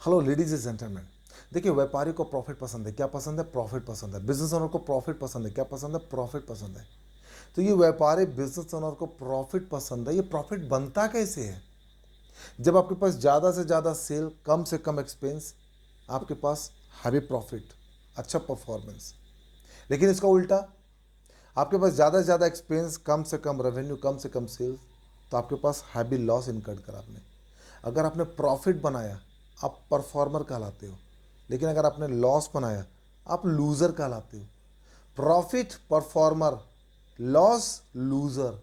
Hello ladies and gentleman. देखिए, व्यापारी को प्रॉफिट पसंद है। क्या पसंद है? प्रॉफिट पसंद है। बिजनेस ओनर को प्रॉफिट पसंद है। क्या पसंद है? प्रॉफिट पसंद है। तो ये व्यापारी बिजनेस ओनर को प्रॉफिट पसंद है। ये प्रॉफिट बनता कैसे है? जब आपके पास ज़्यादा से ज़्यादा सेल, कम से कम एक्सपेंस, आपके पास हैवी प्रॉफिट, अच्छा परफॉर्मेंस। लेकिन इसका उल्टा, आपके पास ज़्यादा से ज़्यादा एक्सपेंस, कम से कम रेवेन्यू, कम से कम सेल्स, तो आपके पास हैवी लॉस इनकर्ड करा आपने। अगर आपने प्रॉफिट बनाया, आप परफॉर्मर कहलाते हो। लेकिन अगर आपने लॉस बनाया, आप लूज़र कहलाते हो। प्रॉफिट परफॉर्मर, लॉस लूज़र,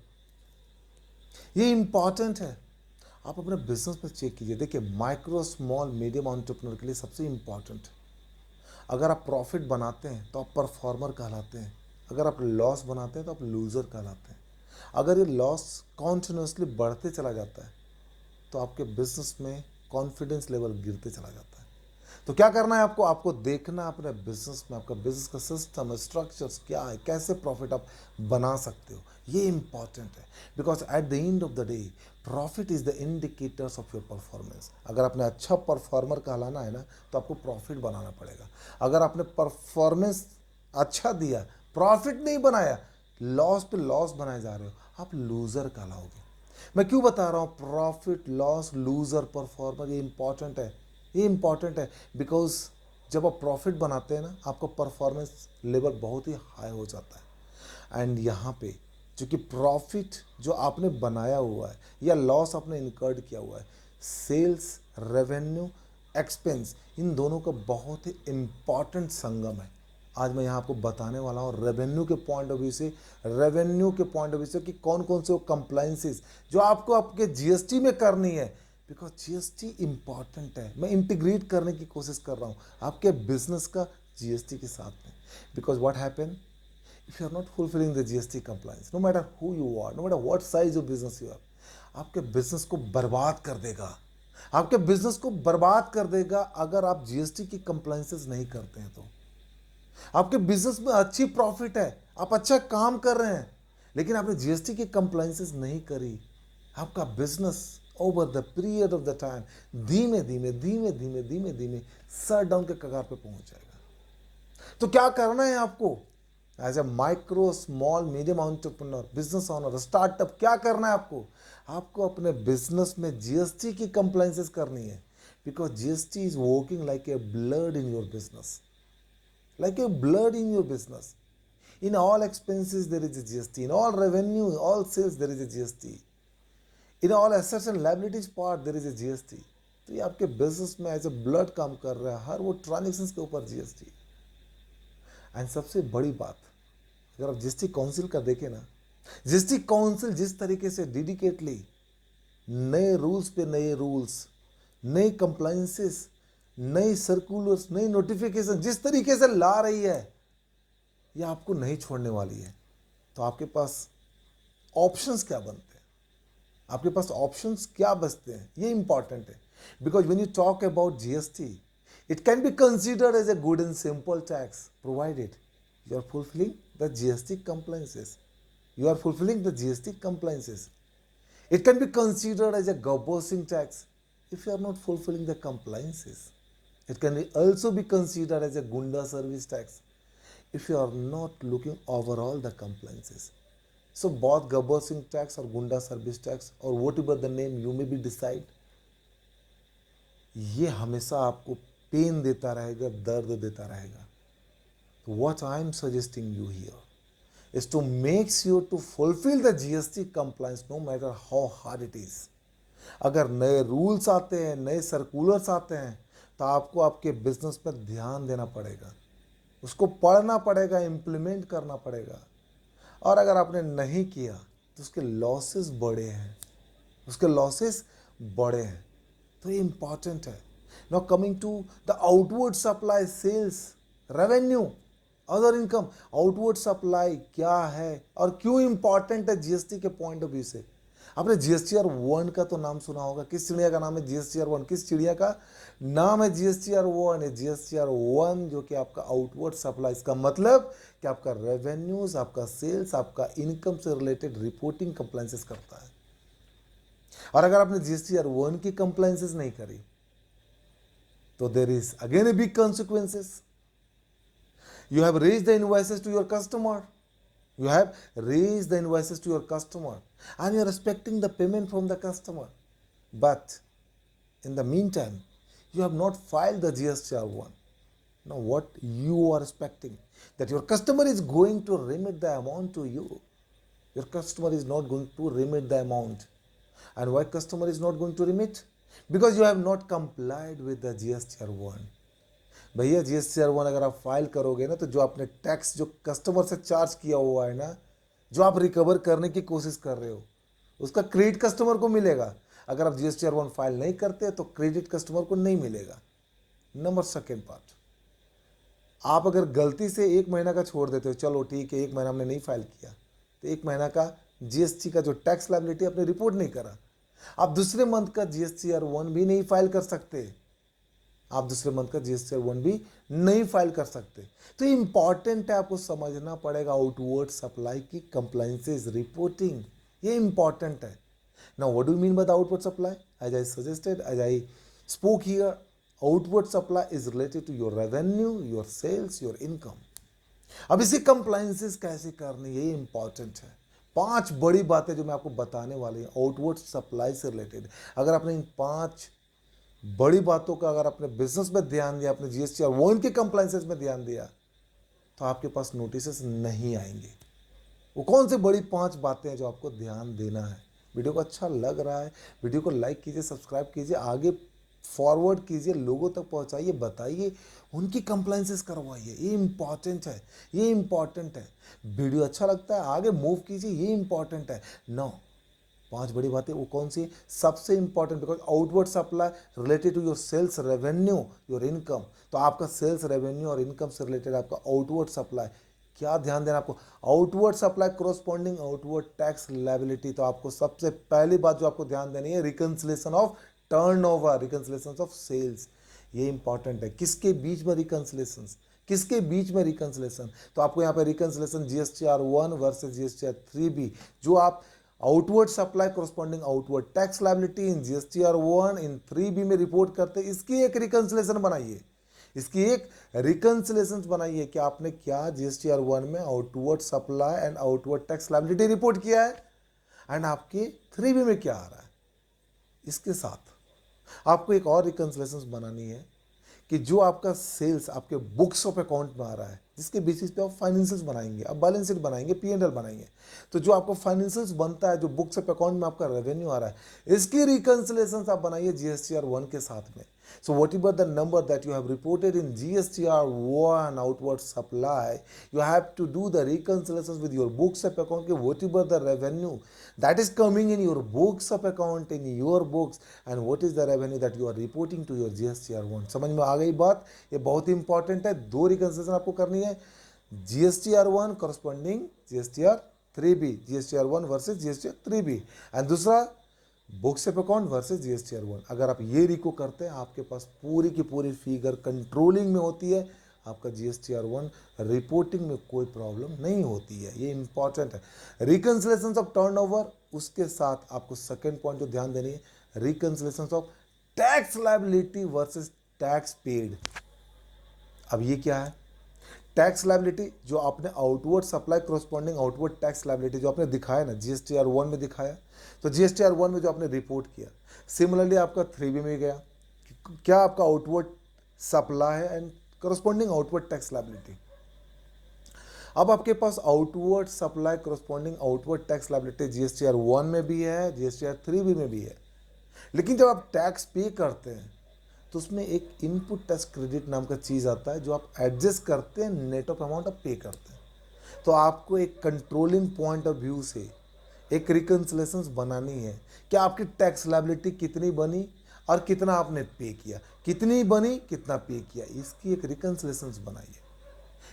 ये इंपॉर्टेंट है। आप अपने बिजनेस में चेक कीजिए। देखिए, माइक्रो स्मॉल मीडियम एंटरप्रेन्योर के लिए सबसे इंपॉर्टेंट है, अगर आप प्रॉफिट बनाते हैं तो आप परफॉर्मर कहलाते हैं। अगर आप लॉस बनाते हैं तो आप लूज़र कहलाते हैं। अगर ये लॉस कॉन्टिन्यूसली बढ़ते चला जाता है तो आपके बिजनेस में कॉन्फिडेंस लेवल गिरते चला जाता है। तो क्या करना है आपको? आपको देखना है अपने बिजनेस में, आपका बिजनेस का सिस्टम, स्ट्रक्चर्स क्या है, कैसे प्रॉफिट आप बना सकते हो। ये इंपॉर्टेंट है, because at the end of the day profit is the indicators of your performance. अगर आपने अच्छा परफॉर्मर कहलाना है ना, तो आपको प्रॉफिट बनाना पड़ेगा। अगर आपने परफॉर्मेंस अच्छा दिया, प्रॉफिट नहीं बनाया, लॉस पे लॉस बनाए जा रहे हो, आप लूजर कहलाओगे। मैं क्यों बता रहा हूँ प्रॉफिट, लॉस, लूजर, परफॉर्मर? ये इंपॉर्टेंट है। ये इंपॉर्टेंट है बिकॉज जब आप प्रॉफिट बनाते हैं ना, आपका परफॉर्मेंस लेवल बहुत ही हाई हो जाता है। एंड यहाँ पे चूँकि प्रॉफिट जो आपने बनाया हुआ है या लॉस आपने इनकर्ड किया हुआ है, सेल्स, रेवेन्यू, एक्सपेंस, इन दोनों का बहुत ही इम्पॉर्टेंट संगम है। आज मैं यहाँ आपको बताने वाला हूँ रेवेन्यू के पॉइंट ऑफ व्यू से, कि कौन कौन से वो कंप्लाइंसेस जो आपको आपके जीएसटी में करनी है। बिकॉज जीएसटी इंपॉर्टेंट है। मैं इंटीग्रेट करने की कोशिश कर रहा हूँ आपके बिजनेस का जीएसटी के साथ में। Because what happen, if you are not fulfilling the GST compliance, no matter who you are, no matter what size of business you are, आपके बिजनेस को बर्बाद कर देगा। आपके बिजनेस को बर्बाद कर देगा अगर आप जीएसटी की कंप्लाइंसेस नहीं करते हैं तो। आपके बिजनेस में अच्छी प्रॉफिट है, आप अच्छा काम कर रहे हैं, लेकिन आपने जीएसटी की कंप्लाइंसेस नहीं करी, आपका business over the period of the time धीमे धीमे धीमे धीमे धीमे धीमे शट डाउन के कगार पे पहुंच जाएगा। तो क्या करना है आपको as a micro small medium entrepreneur, business owner, startup? क्या करना है आपको? आपको अपने बिजनेस में जीएसटी की कंप्लाइंसेस करनी है। Because GST is working like a blood in your business, like a blood in your business. In all expenses there is a GST, in all revenue, all sales there is a GST, in all assets and liabilities part there is a GST. तो ये आपके business में as a blood काम कर रहा है, हर वो transaction के ऊपर जीएसटी। एंड सबसे बड़ी बात, अगर आप जीएसटी काउंसिल का देखें ना, जीएसटी काउंसिल जिस तरीके से डेडिकेटली नए रूल्स पे नए रूल्स, नए कंप्लाइंसेस, नई सर्कुलर्स, नई नोटिफिकेशन जिस तरीके से ला रही है, ये आपको नहीं छोड़ने वाली है। तो आपके पास ऑप्शंस क्या बनते हैं, आपके पास ऑप्शंस क्या बचते हैं, ये इंपॉर्टेंट है। Because when you talk about GST, it can be considered as a good and simple tax provided you are fulfilling the GST compliances, you are fulfilling the GST compliances. It can be considered as a garbosing tax if you are not fulfilling the compliances. It can also be considered as a gunda service tax if you are not looking overall the compliances. So both garbosing tax or gunda service tax or whatever the name you may be decide, ये हमेशा आपको pen देता रहेगा, दर्द देता रहेगा। What I am suggesting you here is to make sure to fulfill the GST compliance no matter how hard it is. अगर नए रूल्स आते हैं, नए सर्कुलर्स आते हैं, तो आपको आपके बिजनेस पर ध्यान देना पड़ेगा, उसको पढ़ना पड़ेगा, इम्प्लीमेंट करना पड़ेगा। और अगर आपने नहीं किया तो उसके लॉसेस बड़े हैं, उसके लॉसेस बड़े हैं। तो ये इंपॉर्टेंट है। Now coming to the outward supply, sales, revenue, other income. Outward supply क्या है और क्यों इंपॉर्टेंट है जीएसटी के पॉइंट ऑफ व्यू से? आपने जीएसटीआर 1 का तो नाम सुना होगा। किस चिड़िया का नाम है जीएसटीआर 1? किस चिड़िया का नाम है जीएसटीआर 1? है जीएसटीआर 1 जो कि आपका आउटवर्ड सप्लाई, इसका मतलब कि आपका रेवेन्यूज, आपका सेल्स, आपका इनकम से रिलेटेड रिपोर्टिंग कंप्लाइंसेस करता है। और अगर आपने जीएसटीआर 1 की कंप्लाइंसेस नहीं करी तो there is again a big consequences. You have raised the invoices to your customer. You have raised the invoices to your customer and you are expecting the payment from the customer. But in the meantime, you have not filed the GSTR1. Now, what you are expecting? That your customer is going to remit the amount to you. Your customer is not going to remit the amount. And why customer is not going to remit? Because you have not complied with the GSTR1. भैया GSTR1 अगर आप file करोगे ना, तो जो आपने tax जो customer से चार्ज किया हुआ है ना, जो आप रिकवर करने की कोशिश कर रहे हो, उसका क्रेडिट कस्टमर को मिलेगा. अगर आप GSTR1 फाइल नहीं करते तो क्रेडिट कस्टमर को नहीं मिलेगा. नंबर सेकेंड पार्ट, आप अगर गलती से एक महीना का छोड़ देते हो, चलो ठीक है एक महीना हमने नहीं फाइल किया, तो एक महीना का GST का जो टैक्स लायबिलिटी आपने रिपोर्ट नहीं करा, आप दूसरे मंथ का GSTR1 भी नहीं फाइल कर सकते. आप दूसरे मंथ का GSTR1 भी नहीं फाइल कर सकते. तो इंपॉर्टेंट है, आपको समझना पड़ेगा आउटवर्ड सप्लाई की कंप्लायंसेस रिपोर्टिंग, ये इंपॉर्टेंट है. Now what do you mean by the outward supply? As I suggested, as I spoke here, outward supply is related to your revenue, your sales, your income. अब इसी compliances कैसे करनी, ये important है. 5 बड़ी बातें जो मैं आपको बताने वाली हूँ आउटवर्ड सप्लाई से रिलेटेड. अगर आपने इन 5 बड़ी बातों का अगर अपने बिजनेस में ध्यान दिया, अपने GSTR1 के कंप्लायंसेस में ध्यान दिया, तो आपके पास नोटिसेस नहीं आएंगे. वो कौन सी बड़ी 5 बातें हैं जो आपको ध्यान देना है? वीडियो को अच्छा लग रहा है, वीडियो को लाइक कीजिए, सब्सक्राइब कीजिए, आगे फॉरवर्ड कीजिए, लोगों तक पहुंचाइए, बताइए, उनकी कंप्लायंसेस करवाइए. ये इंपॉर्टेंट है, ये इंपॉर्टेंट है. वीडियो अच्छा लगता है आगे मूव कीजिए, ये इंपॉर्टेंट है. नो, 5 बड़ी बातें वो कौन सी? सबसे important, because outward supply related to your sales revenue, your income. तो आपका सेल्स रेवेन्यू और इनकम से रिलेटेड आपका आउटवर्ड सप्लाई, क्या ध्यान देना आपको? Outward supply corresponding outward tax liability. तो आपको सबसे पहली बात जो आपको ध्यान देनी है, reconciliation of turnover, reconciliation of sales. ये इंपॉर्टेंट है. किसके बीच में रिकंसिलेशन? किसके बीच में रिकंसिलेशन? तो आपको यहाँ पे रिकंसिलेशन GSTR1 वर्सेस GSTR3B, जो आप outward supply corresponding outward tax liability इन GSTR1 इन 3B में रिपोर्ट करते, इसकी एक रिकंसिलेशन बनाइए. इसकी एक रिकंसिलेशन बनाइए कि आपने क्या GSTR1 में outward supply and outward tax liability report किया है एंड आपके 3B में क्या आ रहा है. इसके साथ आपको एक और रिकंसिलेशन बनानी है कि जो आपका सेल्स आपके बुक्स ऑफ अकाउंट में आ रहा है, जिसके बेसिस पे आप फाइनेंशियल्स बनाएंगे, आप बैलेंस शीट बनाएंगे, P&L बनाएंगे. तो जो आपको फाइनेंशियल्स बनता है, जो बुक्स ऑफ अकाउंट में आपका रेवेन्यू आ रहा है, इसकी रिकंसिलेशन आप बनाइए GSTR1 के साथ में. So whatever the number that you have reported in GSTR1 outward supply, you have to do the reconciliations with your books of account. Whatever the revenue that is coming in your books of account, in your books, and what is the revenue that you are reporting to your GSTR1. समझ में आ गई बात? ये बहुत ही important है. 2 reconciliation आपको करनी है, GSTR1 corresponding GSTR3B, GSTR1 versus GSTR3B, and दूसरा books of account versus GSTR1. अगर आप ये रिको करते हैं, आपके पास पूरी की पूरी फिगर कंट्रोलिंग में होती है, आपका GSTR1 रिपोर्टिंग में कोई प्रॉब्लम नहीं होती है. ये इंपॉर्टेंट है. रिकंसिलेशन ऑफ टर्नओवर, उसके साथ आपको सेकेंड पॉइंट जो ध्यान देनी है, reconciliation of tax liability versus tax paid. अब ये क्या है? टैक्स लायबिलिटी जो आपने outward supply corresponding outward tax liability जो आपने दिखाया ना, GSTR1 में दिखाया, तो GSTR1 में जो आपने रिपोर्ट किया, सिमिलरली आपका 3B में गया, क्या आपका आउटवर्ड सप्लाई है and corresponding outward tax liability. अब आपके पास outward supply corresponding outward tax liability GSTR1 में भी है, GSTR3B में भी है. लेकिन जब आप टैक्स पे करते हैं, तो उसमें एक इनपुट टैक्स क्रेडिट नाम का चीज़ आता है, जो आप एडजस्ट करते हैं नेट ऑफ अमाउंट आप पे करते हैं. तो आपको एक कंट्रोलिंग पॉइंट ऑफ व्यू से एक रिकंसिलेशंस बनानी है कि आपकी टैक्स लायबिलिटी कितनी बनी और कितना आपने पे किया, कितनी बनी कितना पे किया, इसकी एक रिकंसिलेशंस बनाइए.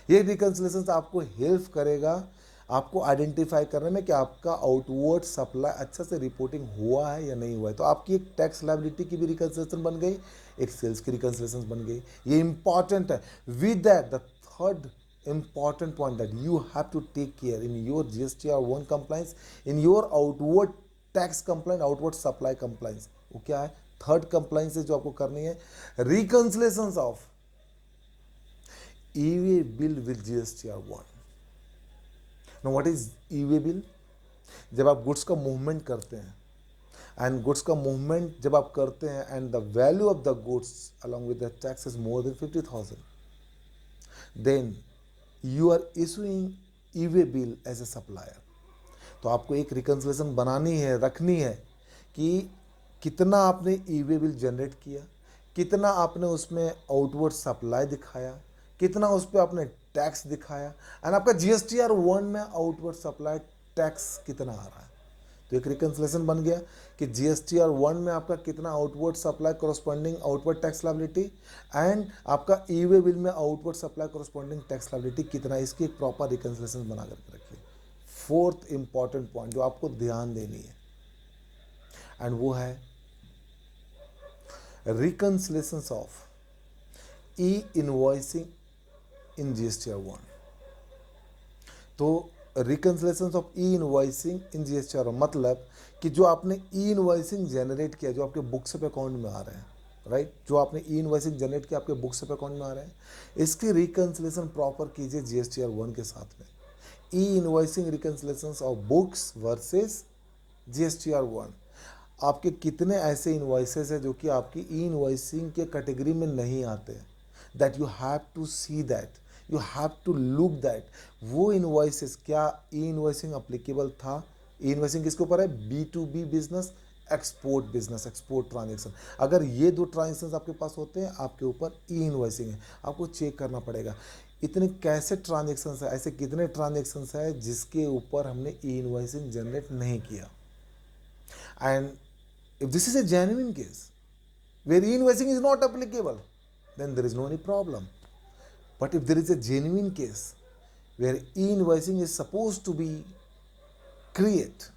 ये रिकंसिलेशंस आपको हेल्प करेगा आपको आइडेंटिफाई करने में कि आपका आउटवर्ड सप्लाई अच्छा से रिपोर्टिंग हुआ है या नहीं हुआ है. तो आपकी एक टैक्स लायबिलिटी की भी रिकंसिलेशन बन गई, एक सेल्स की रिकंसिलेशन बन गई. ये इंपॉर्टेंट है. With that the third important point that you have to take care in your GSTR1 compliance, in your outward tax compliance, outward supply compliance. वो क्या है? थर्ड कंप्लाइंस जो आपको करनी है, reconciliation of e-way bill with GSTR1। Now what is e-way bill? जब आप goods का मूवमेंट करते हैं, एंड गुड्स का मूवमेंट जब आप करते हैं and the value of the goods along with the tax is more than 50,000, then you are issuing e-way bill as a supplier. तो आपको एक रिकंसिलेशन बनानी है, रखनी है कि कितना आपने ई-वे बिल जनरेट किया, कितना आपने उसमें आउटवर्ड सप्लाई दिखाया, कितना उस पर आपने टैक्स दिखाया, एंड आपका GSTR1 में आउटवर्ड सप्लाई टैक्स कितना आ रहा है। तो एक रिकंसिलेशन बन गया कि GSTR1 में आपका कितना outward supply corresponding outward tax liability, and आपका ई-वे बिल में outward supply corresponding tax liability कितना, इसकी एक प्रॉपर रिकंसिलेशन बना करके रखिए। फोर्थ इंपॉर्टेंट पॉइंट जो आपको ध्यान देनी है, एंड वो है reconciliation of E invoicing in GSTR1। तो reconciliation of E invoicing in GSTR1 मतलब कि जो आपने ई इनवॉइसिंग जनरेट किया, जो आपके बुक्स ऑफ अकाउंट में आ रहे हैं, राइट, जो आपने ई इनवॉइसिंग जनरेट किया आपके बुक्स ऑफ अकाउंट में आ रहे हैं, इसकी रिकंसिलेशन प्रॉपर कीजिए GSTR1 के साथ में। E invoicing reconciliation of books versus GSTR1। आपके कितने ऐसे इनवॉइसेस हैं जो कि आपकी ई इनवॉइसिंग के कैटेगरी में नहीं आते हैं, that you have to see that, you have to look that वो इनवॉइसेस क्या ई इनवॉइसिंग अप्लीकेबल था। ई इनवॉइसिंग किसके ऊपर है? B2B business, export business, export transaction. अगर ये दो ट्रांजेक्शन आपके पास होते हैं, आपके ऊपर ई इनवॉइसिंग है। आपको चेक करना पड़ेगा इतने कैसे ट्रांजेक्शन है, ऐसे कितने ट्रांजेक्शन है जिसके ऊपर हमने ई इनवॉइसिंग जनरेट नहीं किया। And if this is a genuine case where e-invoicing is not applicable, then there is no any problem. But if there is a genuine case where e-invoicing is supposed to be created,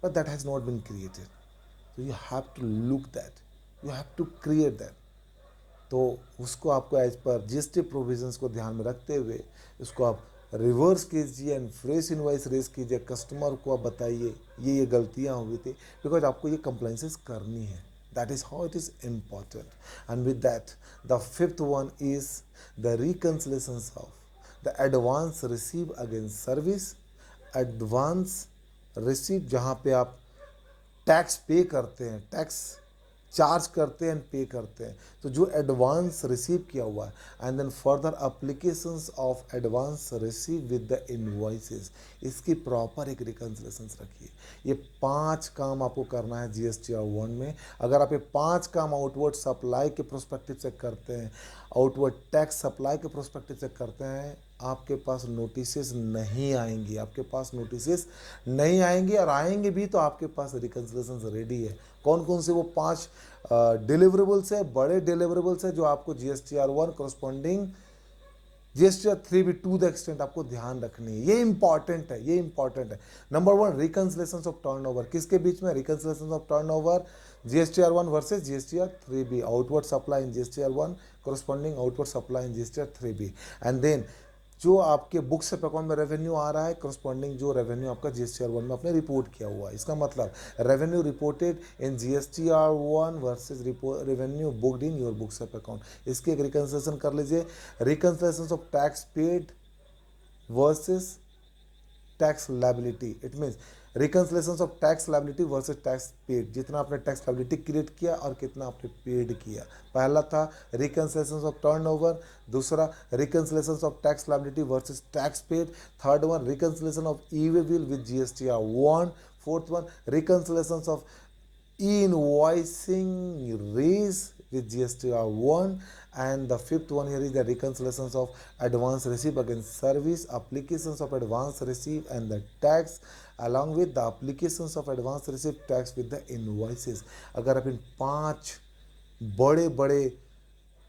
but that has not been created, so you have to look that, you have to create that. तो उसको आपको as per GST provisions को ध्यान में रखते हुए उसको आप रिवर्स कीजिए एंड फ्रेश इनवाइस रेज कीजिए। कस्टमर को आप बताइए ये गलतियाँ हुई थी, बिकॉज आपको ये कंप्लाइंसेस करनी है। That is how it is important. And with that the fifth one is the reconciliation of the advance receive against service. Advance receive जहाँ पे आप टैक्स पे करते हैं, टैक्स चार्ज करते हैं, पे करते हैं, तो जो एडवांस रिसीव किया हुआ है, and then further applications of advance receive with the invoices, इसकी प्रॉपर एक रिकंसिलेशन रखिए। ये 5 काम आपको करना है GSTR1 में। अगर आप ये 5 काम आउटवर्ड सप्लाई के प्रोस्पेक्टिव से करते हैं, आउटवर्ड टैक्स सप्लाई के प्रोस्पेक्टिव से करते हैं, आपके पास नोटिसेस नहीं आएंगी, आपके पास नोटिसेस नहीं आएंगे, और आएंगे भी तो आपके पास रिकंसिलेशन रेडी है। कौन कौन से वो 5 डिलीवरेबल्स है, बड़े डिलीवरेबल्स है जो आपको GSTR1 करस्पॉन्डिंग GSTR3 भी टू द एक्सटेंट आपको ध्यान रखनी है। ये इंपॉर्टेंट है, ये इंपॉर्टेंट है। नंबर 1 रिकंसिलेशन ऑफ टर्नओवर, किसके बीच में? Reconciliation of turnover GSTR1 versus GSTR3B, outward supply in GSTR1 corresponding outward supply in GSTR3B। And then जो आपके बुक्स ऑफ अकाउंट में रेवेन्यू आ रहा है, करस्पॉन्डिंग जो रेवेन्यू आपका GSTR1 में आपने रिपोर्ट किया हुआ है। इसका मतलब revenue reported in GSTR1 versus revenue booked in your books of account, इसकी एक रिकंसिलेशन कर लीजिए। Reconciliation of tax paid versus tax liability, it means reconciliation of tax liability versus tax paid, जितना आपने टैक्स लायबिलिटी क्रिएट किया और कितना आपने पेड किया। पहला था रिकंसिलेशन ऑफ टर्नओवर, दूसरा reconciliation of tax liability versus tax paid, third one reconciliation of e-way bill with GSTR1, fourth one reconciliation of e-invoicing raise with GSTR1, and the fifth one here is the reconciliations of advance receive against service, applications of advance receive and the tax, along with the applications of advance receive tax with the invoices। अगर आप इन 5 बड़े बड़े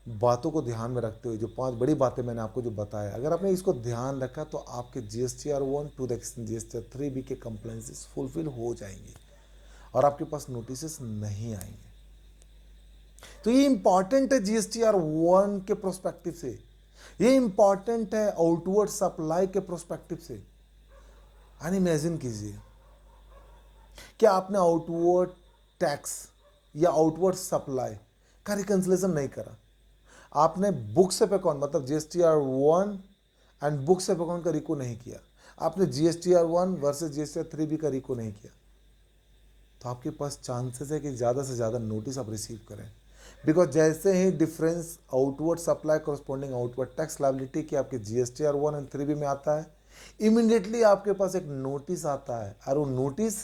बातों को ध्यान में रखते हुए, जो 5 बड़ी बातें मैंने आपको जो बताया, अगर आपने इसको ध्यान रखा तो आपके GSTR1 टू द GSTR3B के कंप्लाइंसेस फुलफिल हो जाएंगे और आपके पास नोटिसेस नहीं आएंगे। तो ये इंपॉर्टेंट है GSTR1 के प्रोस्पेक्टिव से, ये इंपॉर्टेंट है आउटवर्ड सप्लाई के प्रोस्पेक्टिव से। एंड इमेजिन कीजिए कि आपने आउटवर्ड टैक्स या आउटवर्ड सप्लाई का रिकन्सिलेशन नहीं करा, आपने बुक्स ऑफ अकाउंट मतलब GSTR 1 and books of account का रिको नहीं किया, आपने GSTR 1 वर्सेस GSTR 3 भी का रिको नहीं किया, तो आपके पास चांसेस है कि ज़्यादा से ज़्यादा नोटिस आप रिसीव करें। बिकॉज जैसे ही difference outward supply corresponding outward tax liability की आपके GSTR 1 एंड 3 में आता है, इमीडिएटली आपके पास एक नोटिस आता है, और वो नोटिस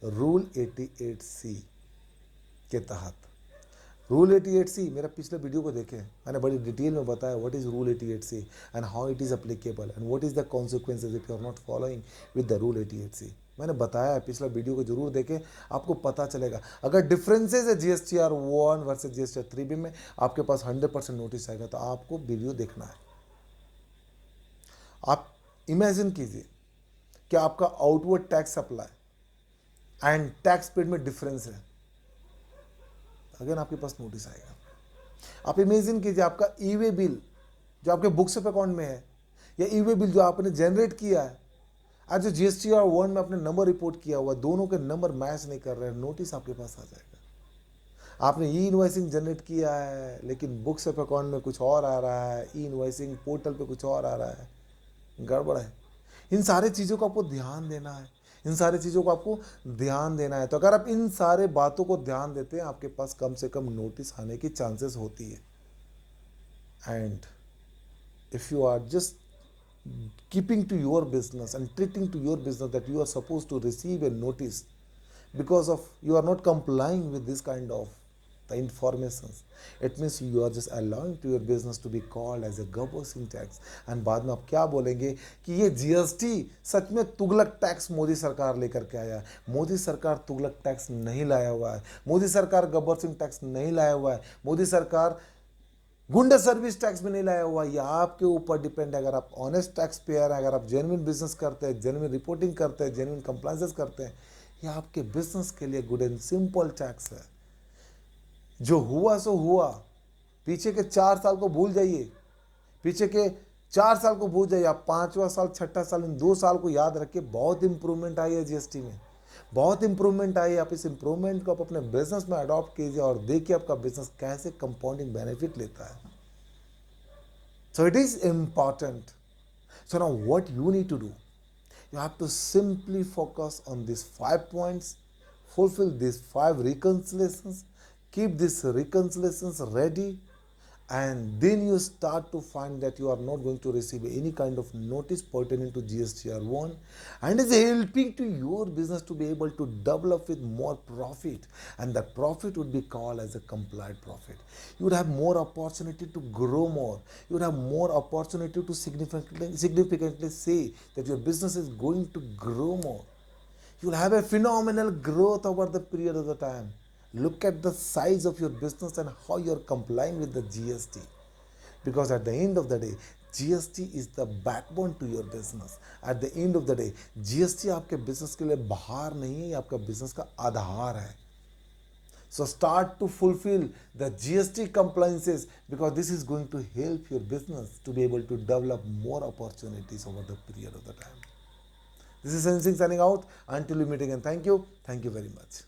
रूल 88C के तहत, रूल 88C मेरा पिछले वीडियो को देखें, मैंने बड़ी डिटेल में बताया what is rule 88C and how it is applicable and what is the consequences if you are not following with the rule 88C। मैंने बताया है, पिछला वीडियो को जरूर देखें, आपको पता चलेगा। अगर डिफरेंसेज है GSTR 1 वर्सेज GSTR 3 में, आपके पास 100% नोटिस आएगा, तो आपको वीडियो देखना है। आप इमेजिन कीजिए कि आपका outward tax supply and tax paid में डिफरेंस है, अगेन आपके पास नोटिस आएगा। आप इमेजिन कीजिए आपका ई वे बिल जो आपके बुक्स ऑफ अकाउंट में है, या ई वे बिल जो आपने जनरेट किया है, आज जो GSTR 1 में आपने नंबर रिपोर्ट किया हुआ, दोनों के नंबर मैच नहीं कर रहे हैं, नोटिस आपके पास आ जाएगा। आपने ई इनवॉइसिंग जनरेट किया है, लेकिन बुक्स ऑफ अकाउंट में कुछ और आ रहा है, ई इनवॉइसिंग पोर्टल पे कुछ और आ रहा है, गड़बड़ है। इन सारी चीज़ों को आपको ध्यान देना है, इन सारी चीज़ों को आपको ध्यान देना है। तो अगर आप इन सारे बातों को ध्यान देते हैं, आपके पास कम से कम नोटिस आने की चांसेस होती है। And if you are just keeping to your business and treating to your business that you are supposed to receive a notice because of you are not complying with this kind of the informations, it means you are just allowing to your business to be called as a garbusing tax। and बाद में आप क्या बोलेंगे कि ये GST सच में Tughlaq tax Modi सरकार लेकर के आया है। मोदी सरकार तुगलक टैक्स नहीं लाया हुआ है, मोदी सरकार गब्बर टैक्स नहीं लाया हुआ है, मोदी सरकार गुंडा सर्विस टैक्स में नहीं लाया हुआ। ये आपके ऊपर डिपेंड है। अगर आप ऑनेस्ट टैक्स पेयर हैं, अगर आप जेन्युइन बिजनेस करते हैं, जेन्युइन रिपोर्टिंग करते हैं, जेन्युइन कंप्लायंसेस करते हैं, ये आपके बिजनेस के लिए गुड एंड सिंपल टैक्स है। जो हुआ सो हुआ, पीछे के 4 साल को भूल जाइए, पीछे के 4 साल को भूल जाइए, आप 5वां साल 6ठा साल इन 2 साल को याद रखिए। बहुत इंप्रूवमेंट आई है GST में, बहुत इंप्रूवमेंट आई है। आप इस इंप्रूवमेंट को आप अपने बिजनेस में अडॉप्ट कीजिए और देखिए आपका बिजनेस कैसे कंपाउंडिंग बेनिफिट लेता है। So it is important. So now what you need to do, you have to simply focus on these 5 points, fulfill these 5 reconciliations, keep these reconciliations ready, and then you start to find that you are not going to receive any kind of notice pertaining to GSTR 1, and is helping to your business to be able to develop with more profit, and that profit would be called as a compliant profit. You would have more opportunity to grow more, you would have more opportunity to significantly say that your business is going to grow more. You will have a phenomenal growth over the period of the time. Look at the size of your business and how you are complying with the GST, because at the end of the day GST is the backbone to your business. At the end of the day GST आपके business के लिए बाहर नहीं है, ये आपका business का आधार है। So start to fulfill the GST compliances, because this is going to help your business to be able to develop more opportunities over the period of the time. This is Sensing signing out. Until we meet again, thank you very much.